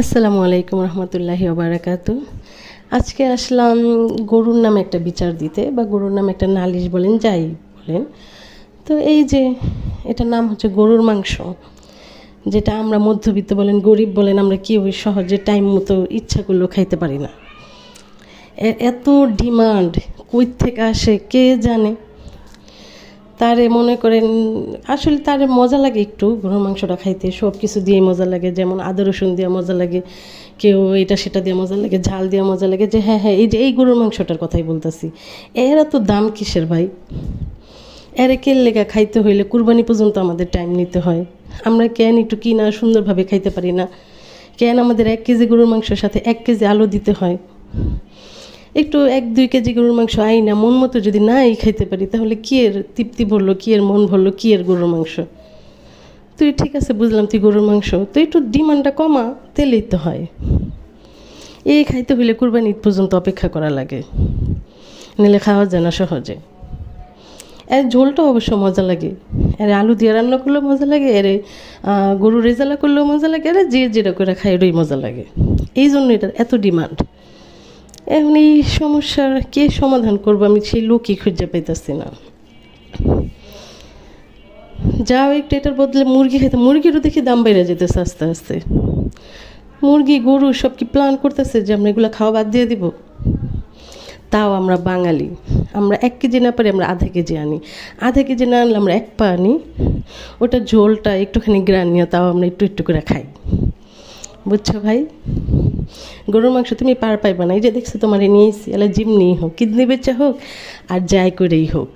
আসসালামু আলাইকুম রহমতুল্লাহি ওবারাকাতু। আজকে আসলাম গরুর নামে একটা বিচার দিতে, বা গরুর নামে একটা নালিশ বলেন, যাই বলেন। তো এই যে এটার নাম হচ্ছে গরুর মাংস, যেটা আমরা মধ্যবিত্ত বলেন, গরিব বলেন, আমরা কেউ সহজে টাইম মতো ইচ্ছা করলেও খাইতে পারি না। এত ডিমান্ড কই থেকে আসে কে জানে। তারে মনে করেন আসলে তারে মজা লাগে একটু গরুর মাংসটা খাইতে, সব কিছু দিয়ে মজা লাগে, যেমন আদা রসুন দিয়ে মজা লাগে, কেউ এটা সেটা দিয়ে মজা লাগে, ঝাল দিয়ে মজা লাগে, যে হ্যাঁ হ্যাঁ এই যে এই গরুর মাংসটার কথাই বলতেছি। এরা তো দাম কিসের ভাই? এরে কেল লেগা খাইতে হইলে কুরবানি পর্যন্ত আমাদের টাইম নিতে হয়। আমরা কেন একটু কিনা সুন্দরভাবে খাইতে পারি না? কেন আমাদের 1 কেজি গরুর মাংসের সাথে 1 কেজি আলু দিতে হয়? একটু 1-2 কেজি গরুর মাংস আই না মন মতো যদি নাই খাইতে পারি, তাহলে কি এর তৃপ্তি ভরলো, কি এর মন ভরলো, কি এর গরুর মাংস? তুই ঠিক আছে বুঝলাম তুই গরুর মাংস, তুই একটু ডিমান্ডটা কমা, তেলেই তো হয়। এই খাইতে হইলে কুরবানি ঈদ পর্যন্ত অপেক্ষা করা লাগে, নিলে খাওয়া যায় না সহজে। এর ঝোলটা অবশ্য মজা লাগে, এর আলু দিয়ে রান্না করলেও মজা লাগে, এর গরু রেজালা করলেও মজা লাগে, এর যে যেটা করে খাই এরই মজা লাগে। এই জন্য এটার এত ডিমান্ড। এখন এই সমস্যার কে সমাধান করবো, আমি সেই লোকই খুঁজে পাইতেছি না। যাও একটু এটার বদলে মুরগি খেতে, মুরগিরও দেখি দাম বেড়ে যেতেছে আস্তে আস্তে। মুরগি গরু সব কি প্ল্যান করতেছে যে আমরা এগুলো খাওয়া বাদ দিয়ে দিব? তাও আমরা বাঙালি, আমরা 1 কেজি না পারি আমরা আধা কেজি আনি, আধা কেজি না আনলে আমরা 1 পা আনি, ওটা ঝোলটা একটুখানি গ্রান নিয়ে তাও আমরা একটু একটু করে খাই। বুঝছো ভাই? গরুর মাংস তুমি পার পাইবা না। এই যে দেখছো তোমার নিয়েছি, এলা জিমনি হোক, কিডনি বেচা হোক, আর যাই করেই হোক,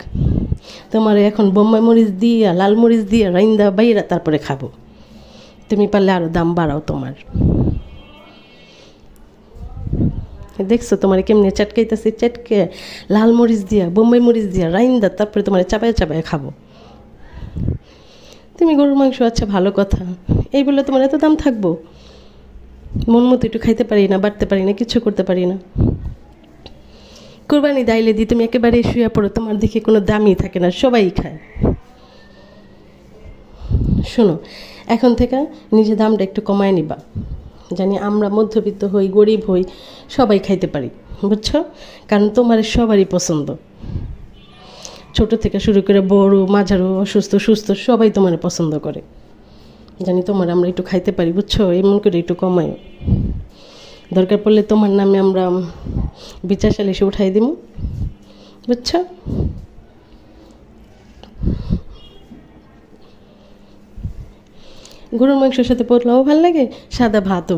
তোমার এখন বোম্বাই মরিচ দিয়া লাল মরিচ দিয়া রাইন্দা বাইরা তারপরে খাবো। তুমি পারলে আরও দাম বাড়াও তোমার। দেখছো তোমার কেমনি চাটকাইতেছে, চাটকে লাল মরিচ দিয়া বোম্বাই মরিচ দিয়া রাইন্দা তারপরে তোমার চাপায় চাপায় খাবো। তুমি গরুর মাংস আচ্ছা ভালো কথা, এই বলে তোমার এত দাম থাকবো? মন মতো একটু খাইতে পারি না, বাড়তে পারি না, কিছু করতে পারি না। কোরবানি দাইলে দিয়ে তুমি একেবারে শুয়ে পড়ো, তোমার দেখে কোনো দামই থাকে না, সবাই খায়। শোনো, এখন থেকে নিজে দামটা একটু কমায় নিবা, জানি আমরা মধ্যবিত্ত হই, গরিব হই, সবাই খাইতে পারি, বুঝছো? কারণ তোমার সবারই পছন্দ, ছোট থেকে শুরু করে বড় মাঝারো অসুস্থ সুস্থ সবাই তোমার পছন্দ করে, জানি তোমার আমরা একটু খাইতে পারি, বুঝছো? এমন করে একটু কমায়। দরকার পড়লে তোমার নামে আমরা বিচার সালিশে উঠাই দিব, বুঝছো? গরুর মাংসের সাথে পোলাও ভাল লাগে, সাদা ভাতও।